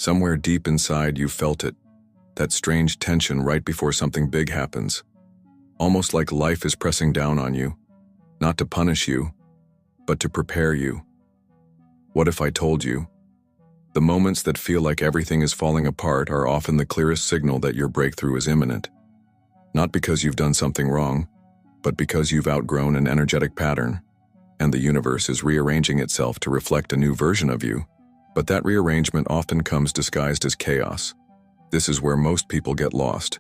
Somewhere deep inside you felt it, that strange tension right before something big happens. Almost like life is pressing down on you, not to punish you, but to prepare you. What if I told you? The moments that feel like everything is falling apart are often the clearest signal that your breakthrough is imminent. Not because you've done something wrong, but because you've outgrown an energetic pattern, and the universe is rearranging itself to reflect a new version of you. But that rearrangement often comes disguised as chaos. This is where most people get lost.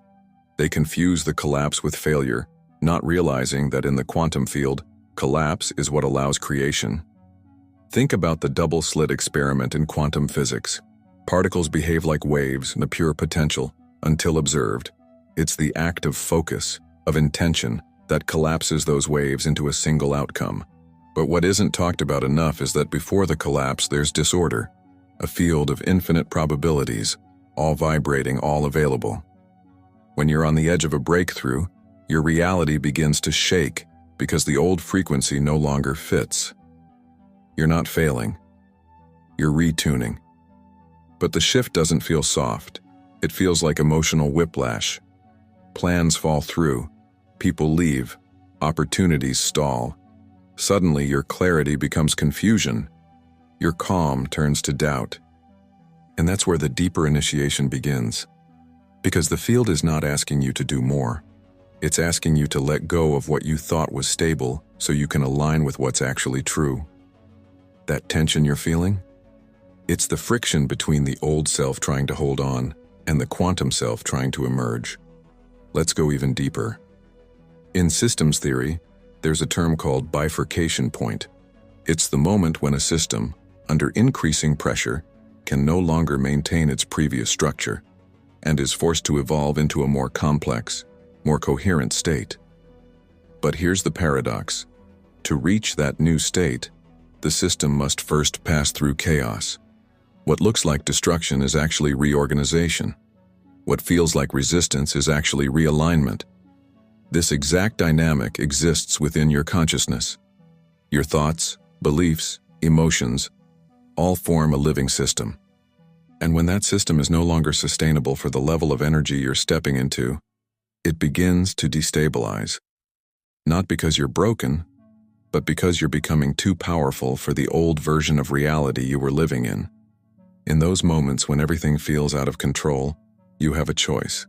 They confuse the collapse with failure, not realizing that in the quantum field, collapse is what allows creation. Think about the double-slit experiment in quantum physics. Particles behave like waves in a pure potential until observed. It's the act of focus, of intention, that collapses those waves into a single outcome. But what isn't talked about enough is that before the collapse there's disorder, a field of infinite probabilities, all vibrating, all available. When you're on the edge of a breakthrough, your reality begins to shake because the old frequency no longer fits. You're not failing. You're retuning. But the shift doesn't feel soft. It feels like emotional whiplash. Plans fall through. People leave. Opportunities stall. Suddenly, your clarity becomes confusion. Your calm turns to doubt. And that's where the deeper initiation begins. Because the field is not asking you to do more. It's asking you to let go of what you thought was stable so you can align with what's actually true. That tension you're feeling? It's the friction between the old self trying to hold on and the quantum self trying to emerge. Let's go even deeper. In systems theory, there's a term called bifurcation point. It's the moment when a system, under increasing pressure, can no longer maintain its previous structure and is forced to evolve into a more complex, more coherent state. But here's the paradox. To reach that new state, the system must first pass through chaos. What looks like destruction is actually reorganization. What feels like resistance is actually realignment. This exact dynamic exists within your consciousness. Your thoughts, beliefs, emotions, all form a living system. And when that system is no longer sustainable for the level of energy you're stepping into, it begins to destabilize. Not because you're broken, but because you're becoming too powerful for the old version of reality you were living in. In those moments when everything feels out of control, you have a choice.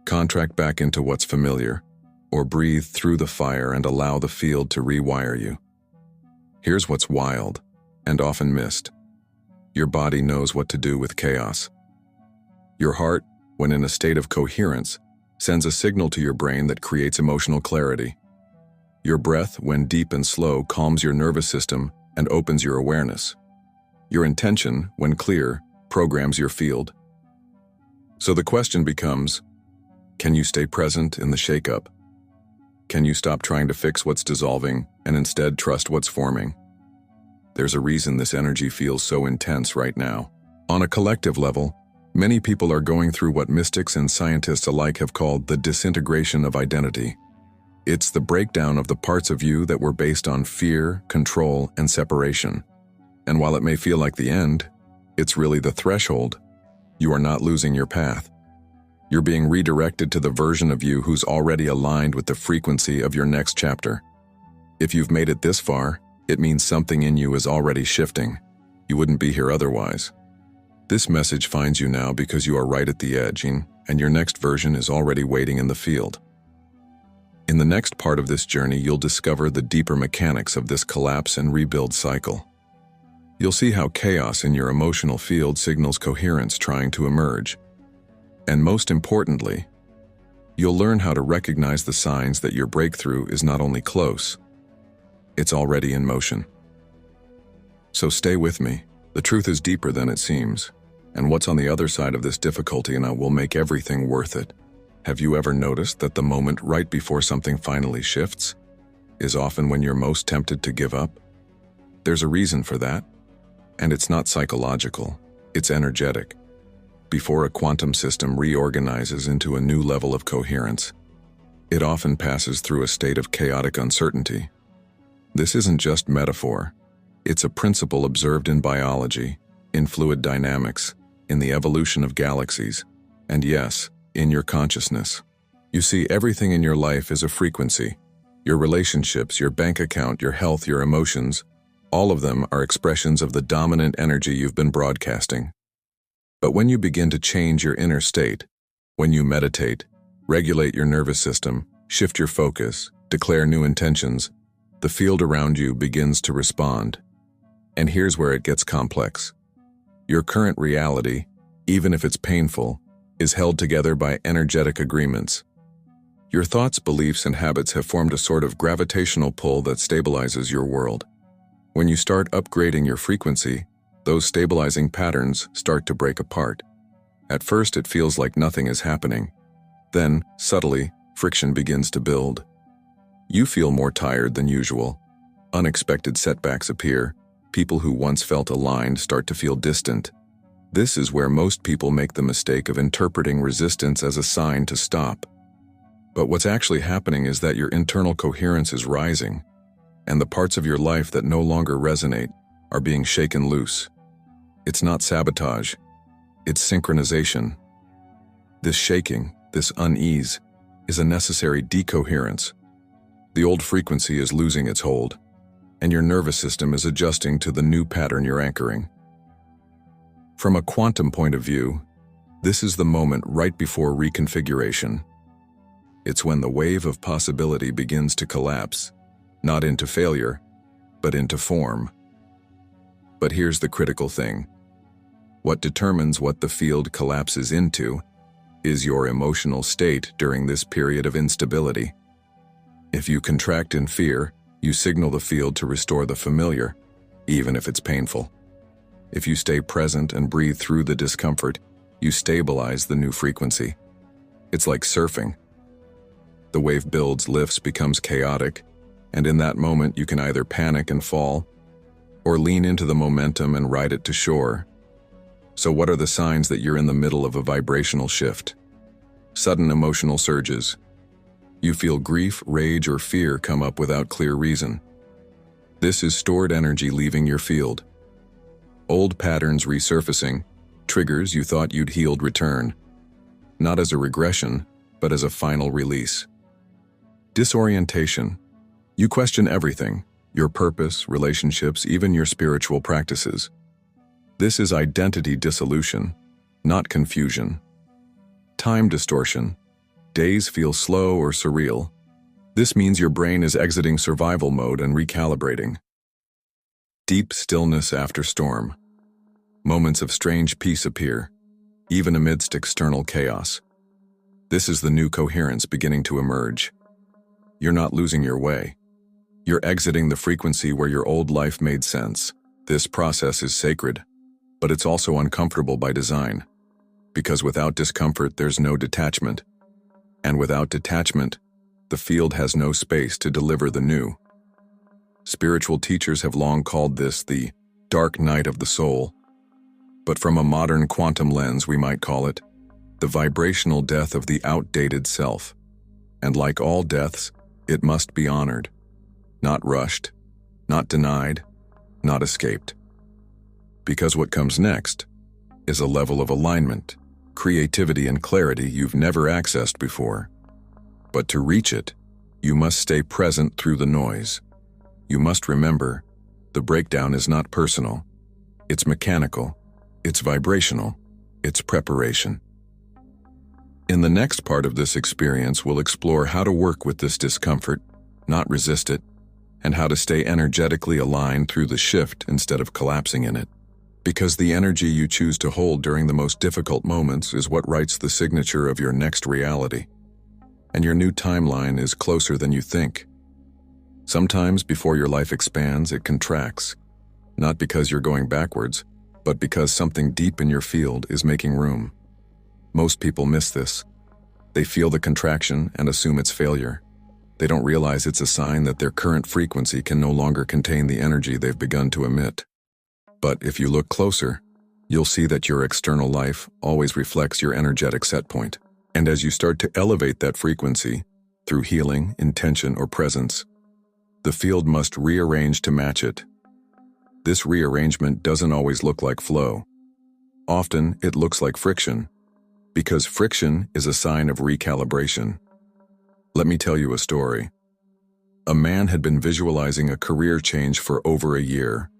Contract back into what's familiar, or breathe through the fire and allow the field to rewire you. Here's what's wild, and often missed. Your body knows what to do with chaos. Your heart, when in a state of coherence, sends a signal to your brain that creates emotional clarity. Your breath, when deep and slow, calms your nervous system and opens your awareness. Your intention, when clear, programs your field. So the question becomes, can you stay present in the shakeup? Can you stop trying to fix what's dissolving and instead trust what's forming? There's a reason this energy feels so intense right now. On a collective level, many people are going through what mystics and scientists alike have called the disintegration of identity. It's the breakdown of the parts of you that were based on fear, control, and separation. And while it may feel like the end, it's really the threshold. You are not losing your path. You're being redirected to the version of you who's already aligned with the frequency of your next chapter. If you've made it this far, it means something in you is already shifting. You wouldn't be here otherwise. This message finds you now because you are right at the edge, and your next version is already waiting in the field. In the next part of this journey, you'll discover the deeper mechanics of this collapse and rebuild cycle. You'll see how chaos in your emotional field signals coherence trying to emerge. And most importantly, you'll learn how to recognize the signs that your breakthrough is not only close, it's already in motion. So stay with me. The truth is deeper than it seems, and what's on the other side of this difficulty will make everything worth it. Have you ever noticed that the moment right before something finally shifts is often when you're most tempted to give up? There's a reason for that, and it's not psychological, it's energetic. Before a quantum system reorganizes into a new level of coherence, it often passes through a state of chaotic uncertainty. This isn't just metaphor. It's a principle observed in biology, in fluid dynamics, in the evolution of galaxies, and yes, in your consciousness. You see, everything in your life is a frequency. Your relationships, your bank account, your health, your emotions, all of them are expressions of the dominant energy you've been broadcasting. But when you begin to change your inner state, when you meditate, regulate your nervous system, shift your focus, declare new intentions, the field around you begins to respond. And here's where it gets complex. Your current reality, even if it's painful, is held together by energetic agreements. Your thoughts, beliefs, and habits have formed a sort of gravitational pull that stabilizes your world. When you start upgrading your frequency, those stabilizing patterns start to break apart. At first, it feels like nothing is happening. Then, subtly, friction begins to build. You feel more tired than usual. Unexpected setbacks appear. People who once felt aligned start to feel distant. This is where most people make the mistake of interpreting resistance as a sign to stop. But what's actually happening is that your internal coherence is rising, and the parts of your life that no longer resonate are being shaken loose. It's not sabotage, it's synchronization. This shaking, this unease, is a necessary decoherence. The old frequency is losing its hold, and your nervous system is adjusting to the new pattern you're anchoring. From a quantum point of view, this is the moment right before reconfiguration. It's when the wave of possibility begins to collapse, not into failure, but into form. But here's the critical thing. What determines what the field collapses into is your emotional state during this period of instability. If you contract in fear, you signal the field to restore the familiar, even if it's painful. If you stay present and breathe through the discomfort, you stabilize the new frequency. It's like surfing. The wave builds, lifts, becomes chaotic, and in that moment you can either panic and fall, or lean into the momentum and ride it to shore. So what are the signs that you're in the middle of a vibrational shift? Sudden emotional surges. You feel grief, rage, or fear come up without clear reason. This is stored energy leaving your field. Old patterns resurfacing, triggers you thought you'd healed return, not as a regression, but as a final release. Disorientation. You question everything, your purpose, relationships, even your spiritual practices. This is identity dissolution, not confusion. Time distortion. Days feel slow or surreal. This means your brain is exiting survival mode and recalibrating. Deep stillness after storm. Moments of strange peace appear, even amidst external chaos. This is the new coherence beginning to emerge. You're not losing your way. You're exiting the frequency where your old life made sense. This process is sacred, but it's also uncomfortable by design. Because without discomfort, there's no detachment. And without detachment, the field has no space to deliver the new. Spiritual teachers have long called this the dark night of the soul. But from a modern quantum lens, we might call it the vibrational death of the outdated self. And like all deaths, it must be honored, not rushed, not denied, not escaped. Because what comes next is a level of alignment, creativity, and clarity you've never accessed before. But to reach it, you must stay present through the noise. You must remember, the breakdown is not personal. It's mechanical, it's vibrational, it's preparation. In the next part of this experience, we'll explore how to work with this discomfort, not resist it, and how to stay energetically aligned through the shift instead of collapsing in it. Because the energy you choose to hold during the most difficult moments is what writes the signature of your next reality. And your new timeline is closer than you think. Sometimes before your life expands, it contracts, not because you're going backwards, but because something deep in your field is making room. Most people miss this. They feel the contraction and assume it's failure. They don't realize it's a sign that their current frequency can no longer contain the energy they've begun to emit. But if you look closer, you'll see that your external life always reflects your energetic set point. And as you start to elevate that frequency, through healing, intention, or presence, the field must rearrange to match it. This rearrangement doesn't always look like flow. Often, it looks like friction, because friction is a sign of recalibration. Let me tell you a story. A man had been visualizing a career change for over a year.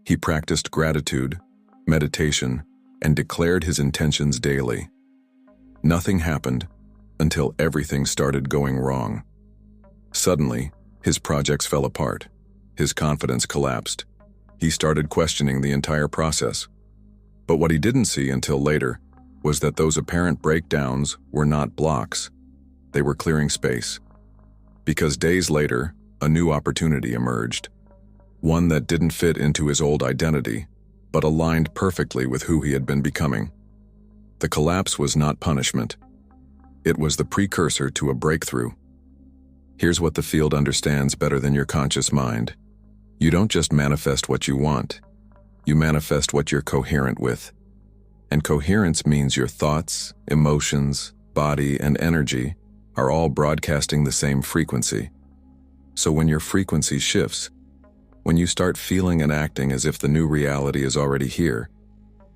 He practiced gratitude, meditation, and declared his intentions daily. Nothing happened until everything started going wrong. Suddenly, his projects fell apart. His confidence collapsed. He started questioning the entire process. But what he didn't see until later was that those apparent breakdowns were not blocks. They were clearing space. Because days later, a new opportunity emerged. One that didn't fit into his old identity, but aligned perfectly with who he had been becoming. The collapse was not punishment. It was the precursor to a breakthrough. Here's what the field understands better than your conscious mind. You don't just manifest what you want. You manifest what you're coherent with. And coherence means your thoughts, emotions, body, and energy are all broadcasting the same frequency. So when your frequency shifts, when you start feeling and acting as if the new reality is already here,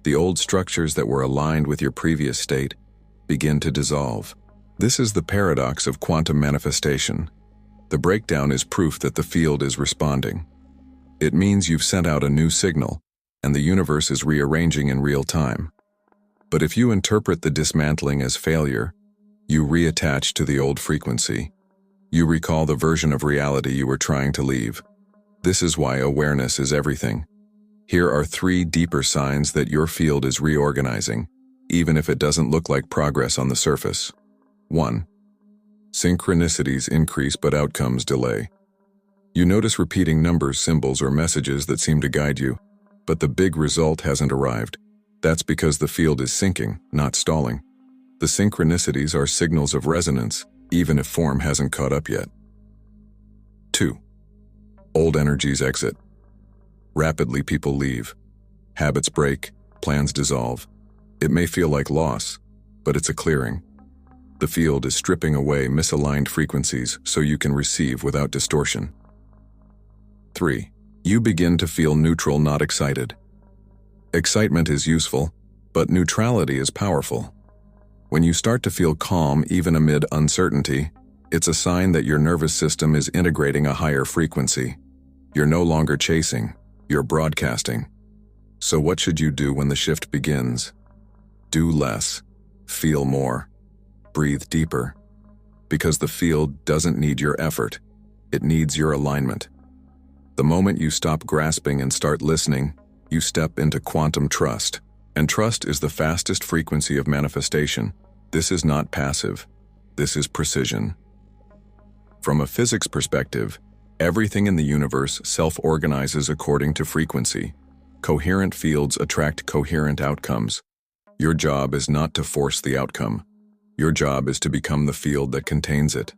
the old structures that were aligned with your previous state begin to dissolve. This is the paradox of quantum manifestation. The breakdown is proof that the field is responding. It means you've sent out a new signal, and the universe is rearranging in real time. But if you interpret the dismantling as failure, you reattach to the old frequency. You recall the version of reality you were trying to leave. This is why awareness is everything. Here are 3 deeper signs that your field is reorganizing, even if it doesn't look like progress on the surface. 1. Synchronicities increase but outcomes delay. You notice repeating numbers, symbols, or messages that seem to guide you, but the big result hasn't arrived. That's because the field is syncing, not stalling. The synchronicities are signals of resonance, even if form hasn't caught up yet. 2. Old energies exit. Rapidly people leave. Habits break, plans dissolve. It may feel like loss, but it's a clearing. The field is stripping away misaligned frequencies so you can receive without distortion. 3. You begin to feel neutral, not excited. Excitement is useful, but neutrality is powerful. When you start to feel calm even amid uncertainty, it's a sign that your nervous system is integrating a higher frequency. You're no longer chasing, you're broadcasting. So what should you do when the shift begins? Do less, feel more, breathe deeper. Because the field doesn't need your effort, it needs your alignment. The moment you stop grasping and start listening, you step into quantum trust. And trust is the fastest frequency of manifestation. This is not passive. This is precision. From a physics perspective, everything in the universe self-organizes according to frequency. Coherent fields attract coherent outcomes. Your job is not to force the outcome. Your job is to become the field that contains it.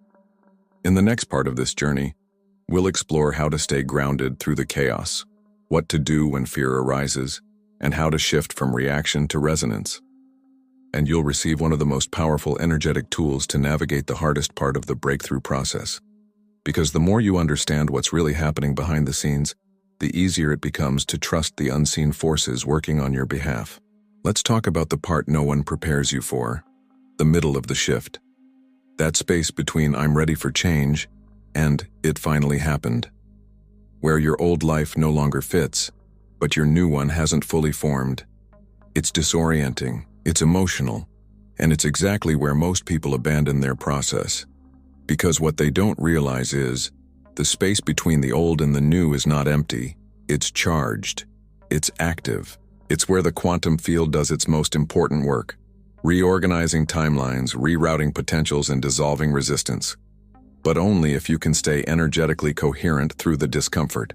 In the next part of this journey, we'll explore how to stay grounded through the chaos, what to do when fear arises, and how to shift from reaction to resonance. And you'll receive one of the most powerful energetic tools to navigate the hardest part of the breakthrough process. Because the more you understand what's really happening behind the scenes, the easier it becomes to trust the unseen forces working on your behalf. Let's talk about the part no one prepares you for, the middle of the shift. That space between I'm ready for change and it finally happened. Where your old life no longer fits, but your new one hasn't fully formed. It's disorienting, it's emotional, and it's exactly where most people abandon their process. Because what they don't realize is, the space between the old and the new is not empty, it's charged, it's active. It's where the quantum field does its most important work, reorganizing timelines, rerouting potentials, and dissolving resistance. But only if you can stay energetically coherent through the discomfort.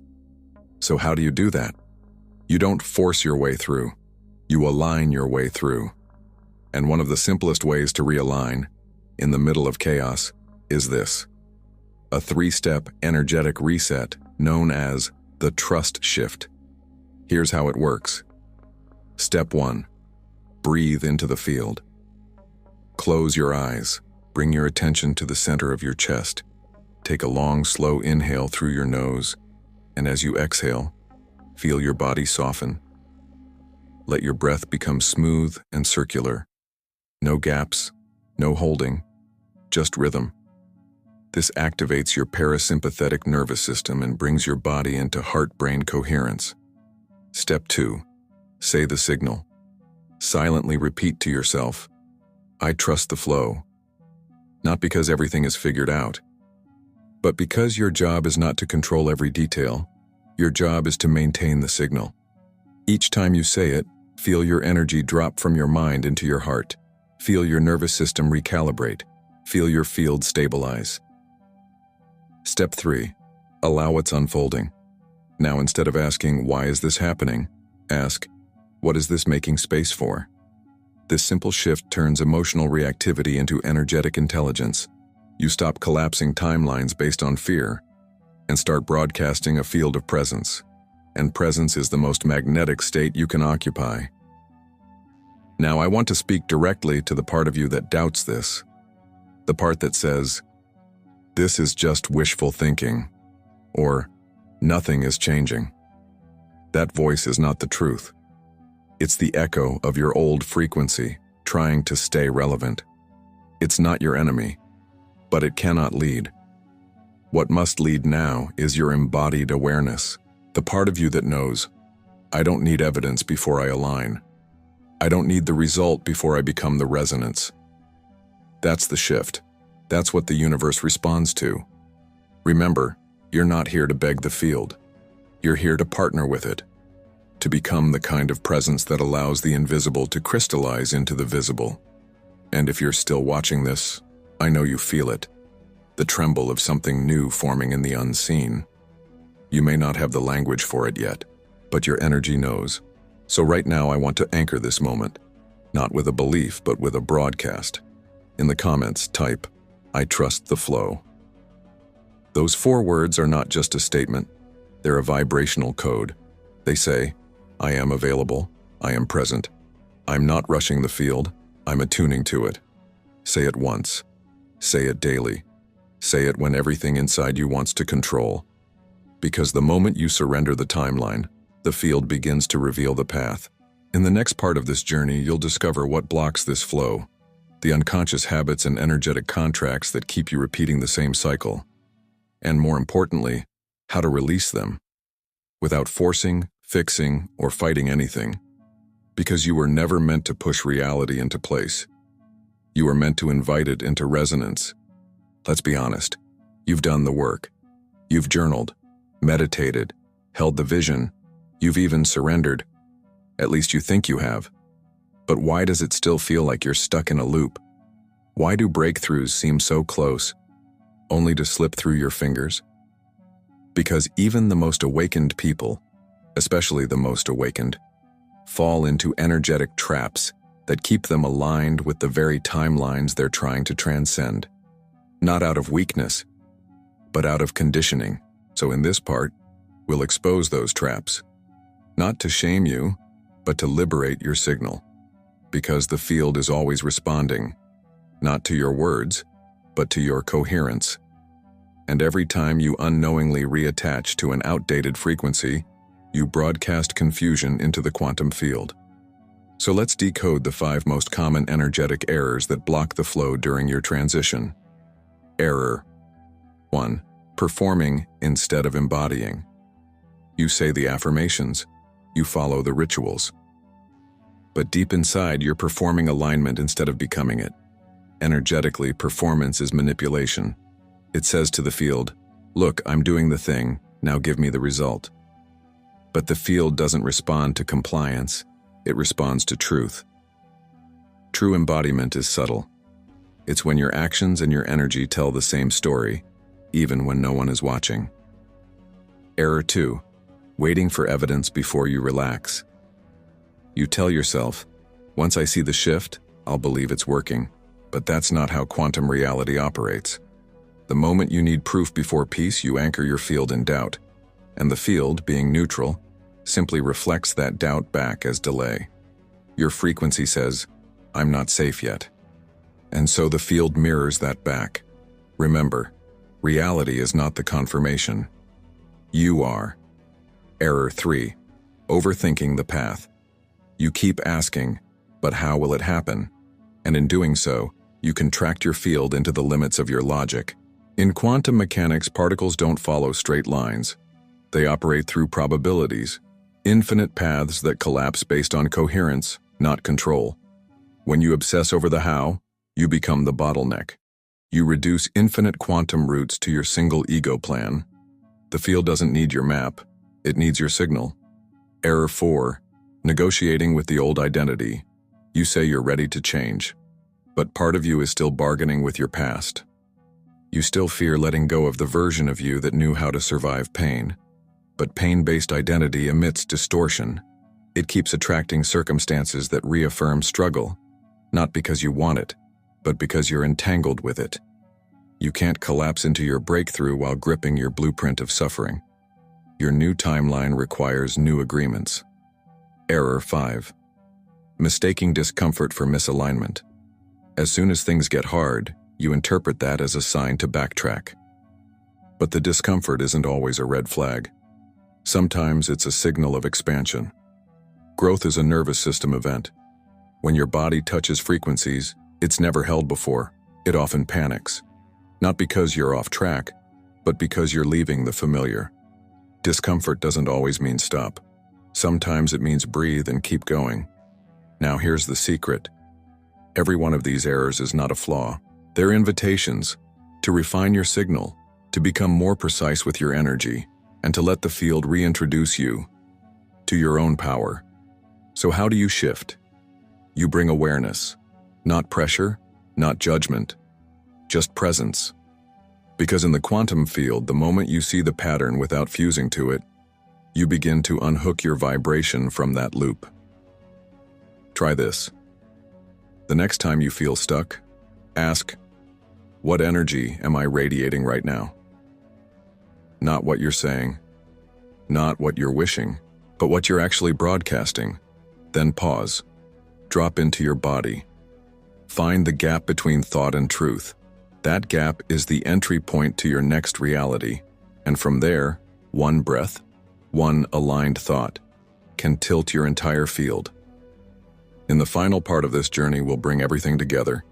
So how do you do that? You don't force your way through. You align your way through. And one of the simplest ways to realign, in the middle of chaos, is this. A 3-step energetic reset known as the trust shift. Here's how it works. Step 1. Breathe into the field. Close your eyes. Bring your attention to the center of your chest. Take a long, slow inhale through your nose, and as you exhale, feel your body soften. Let your breath become smooth and circular. No gaps, no holding, just rhythm. This activates your parasympathetic nervous system and brings your body into heart-brain coherence. Step 2. Say the signal. Silently repeat to yourself, I trust the flow. Not because everything is figured out, but because your job is not to control every detail. Your job is to maintain the signal. Each time you say it, feel your energy drop from your mind into your heart. Feel your nervous system recalibrate. Feel your field stabilize. Step 3. Allow what's unfolding. Now, instead of asking, why is this happening? Ask, what is this making space for? This simple shift turns emotional reactivity into energetic intelligence. You stop collapsing timelines based on fear and start broadcasting a field of presence. And presence is the most magnetic state you can occupy. Now, I want to speak directly to the part of you that doubts this. The part that says, this is just wishful thinking, or nothing is changing. That voice is not the truth. It's the echo of your old frequency, trying to stay relevant. It's not your enemy, but it cannot lead. What must lead now is your embodied awareness, the part of you that knows, I don't need evidence before I align. I don't need the result before I become the resonance. That's the shift. That's what the universe responds to. Remember, you're not here to beg the field. You're here to partner with it, to become the kind of presence that allows the invisible to crystallize into the visible. And if you're still watching this, I know you feel it, the tremble of something new forming in the unseen. You may not have the language for it yet, but your energy knows. So right now I want to anchor this moment, not with a belief, but with a broadcast. In the comments, type, I trust the flow. Those 4 words are not just a statement, they're a vibrational code. They say, I am available, I am present. I'm not rushing the field, I'm attuning to it. Say it once. Say it daily. Say it when everything inside you wants to control. Because the moment you surrender the timeline, the field begins to reveal the path. In the next part of this journey, you'll discover what blocks this flow, the unconscious habits and energetic contracts that keep you repeating the same cycle, and more importantly, how to release them without forcing, fixing, or fighting anything. Because you were never meant to push reality into place. You were meant to invite it into resonance. Let's be honest, you've done the work. You've journaled, meditated, held the vision. You've even surrendered. At least you think you have. But why does it still feel like you're stuck in a loop? Why do breakthroughs seem so close, only to slip through your fingers? Because even the most awakened people, especially the most awakened, fall into energetic traps that keep them aligned with the very timelines they're trying to transcend. Not out of weakness, but out of conditioning. So in this part, we'll expose those traps. Not to shame you, but to liberate your signal. Because the field is always responding, not to your words, but to your coherence. And every time you unknowingly reattach to an outdated frequency, you broadcast confusion into the quantum field. So let's decode the 5 most common energetic errors that block the flow during your transition. Error 1. Performing instead of embodying. You say the affirmations, you follow the rituals. But deep inside, you're performing alignment instead of becoming it. Energetically, performance is manipulation. It says to the field, look, I'm doing the thing, now give me the result. But the field doesn't respond to compliance, it responds to truth. True embodiment is subtle. It's when your actions and your energy tell the same story, even when no one is watching. Error 2. Waiting for evidence before you relax. You tell yourself, once I see the shift, I'll believe it's working. But that's not how quantum reality operates. The moment you need proof before peace, you anchor your field in doubt. And the field, being neutral, simply reflects that doubt back as delay. Your frequency says, I'm not safe yet. And so the field mirrors that back. Remember, reality is not the confirmation. You are. Error 3. Overthinking the path. You keep asking, but how will it happen? And in doing so, you contract your field into the limits of your logic. In quantum mechanics, particles don't follow straight lines. They operate through probabilities, infinite paths that collapse based on coherence, not control. When you obsess over the how, you become the bottleneck. You reduce infinite quantum roots to your single ego plan. The field doesn't need your map, it needs your signal. Error 4. Negotiating with the old identity. You say you're ready to change, but part of you is still bargaining with your past. You still fear letting go of the version of you that knew how to survive pain. But pain-based identity emits distortion. It keeps attracting circumstances that reaffirm struggle, not because you want it, but because you're entangled with it. You can't collapse into your breakthrough while gripping your blueprint of suffering. Your new timeline requires new agreements. Error 5. Mistaking discomfort for misalignment. As soon as things get hard, you interpret that as a sign to backtrack. But the discomfort isn't always a red flag. Sometimes it's a signal of expansion. Growth is a nervous system event. When your body touches frequencies it's never held before, it often panics. Not because you're off track, but because you're leaving the familiar. Discomfort doesn't always mean stop. Sometimes it means breathe and keep going. Now here's the secret. Every one of these errors is not a flaw. They're invitations to refine your signal, to become more precise with your energy, and to let the field reintroduce you to your own power. So how do you shift? You bring awareness, not pressure, not judgment, just presence. Because in the quantum field, the moment you see the pattern without fusing to it, you begin to unhook your vibration from that loop. Try this. The next time you feel stuck, ask, what energy am I radiating right now? Not what you're saying, not what you're wishing, but what you're actually broadcasting. Then pause. Drop into your body. Find the gap between thought and truth. That gap is the entry point to your next reality. And from there, one breath, one aligned thought, can tilt your entire field. In the final part of this journey, we'll bring everything together.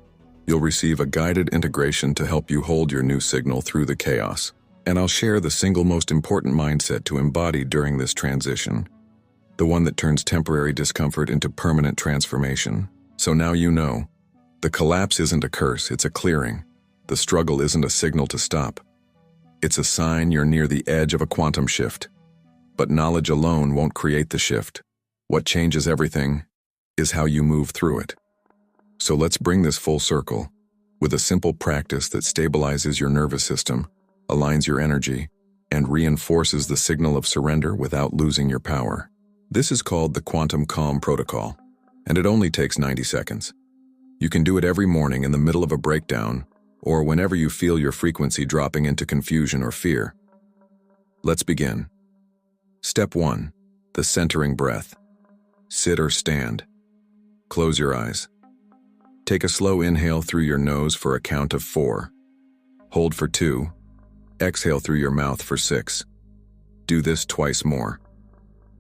You'll receive a guided integration to help you hold your new signal through the chaos. And I'll share the single most important mindset to embody during this transition. The one that turns temporary discomfort into permanent transformation. So now you know. The collapse isn't a curse, it's a clearing. The struggle isn't a signal to stop. It's a sign you're near the edge of a quantum shift. But knowledge alone won't create the shift. What changes everything is how you move through it. So let's bring this full circle with a simple practice that stabilizes your nervous system, aligns your energy, and reinforces the signal of surrender without losing your power. This is called the Quantum Calm Protocol, and it only takes 90 seconds. You can do it every morning in the middle of a breakdown, or whenever you feel your frequency dropping into confusion or fear. Let's begin. Step 1. The centering breath. Sit or stand. Close your eyes. Take a slow inhale through your nose for a count of 4. Hold for 2. Exhale through your mouth for 6. Do this twice more.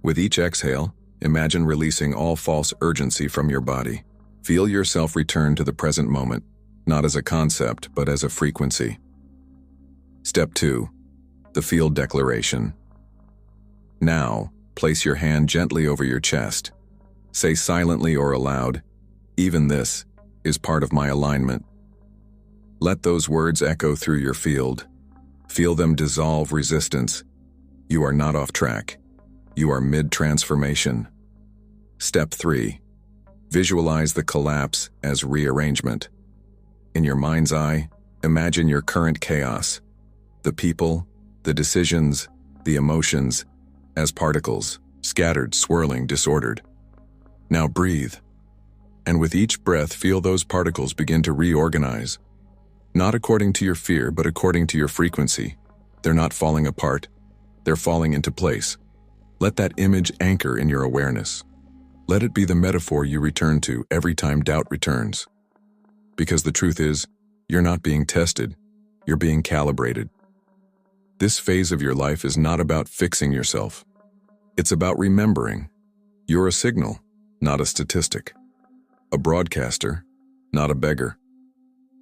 With each exhale, imagine releasing all false urgency from your body. Feel yourself return to the present moment, not as a concept, but as a frequency. Step 2. The field declaration. Now, place your hand gently over your chest. Say silently or aloud, "Even this is part of my alignment." Let those words echo through your field. Feel them dissolve resistance. You are not off track. You are mid-transformation. Step 3. Visualize the collapse as rearrangement. In your mind's eye, imagine your current chaos. The people, the decisions, the emotions, as particles, scattered, swirling, disordered. Now breathe. And with each breath, feel those particles begin to reorganize. Not according to your fear, but according to your frequency. They're not falling apart. They're falling into place. Let that image anchor in your awareness. Let it be the metaphor you return to every time doubt returns. Because the truth is, you're not being tested, you're being calibrated. This phase of your life is not about fixing yourself. It's about remembering. You're a signal, not a statistic. A broadcaster, not a beggar.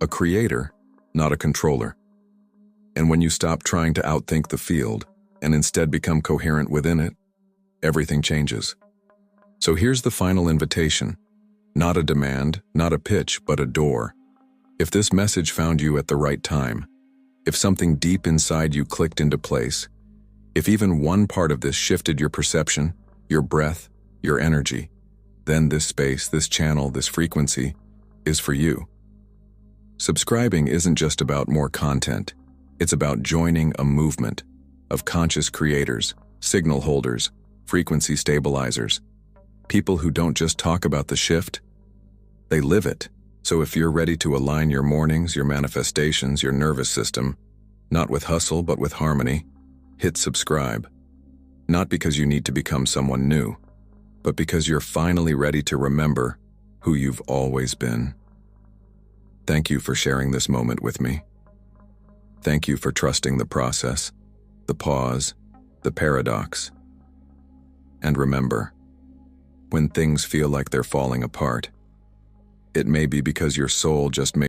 A creator, not a controller. And when you stop trying to outthink the field and instead become coherent within it, everything changes. So here's the final invitation. Not a demand, not a pitch, but a door. If this message found you at the right time, if something deep inside you clicked into place, if even one part of this shifted your perception, your breath, your energy, then this space, this channel, this frequency is for you. Subscribing isn't just about more content. It's about joining a movement of conscious creators, signal holders, frequency stabilizers, people who don't just talk about the shift, they live it. So if you're ready to align your mornings, your manifestations, your nervous system, not with hustle but with harmony, hit subscribe. Not because you need to become someone new, but because you're finally ready to remember who you've always been. Thank you for sharing this moment with me. Thank you for trusting the process, the pause, the paradox. And remember, when things feel like they're falling apart, it may be because your soul just made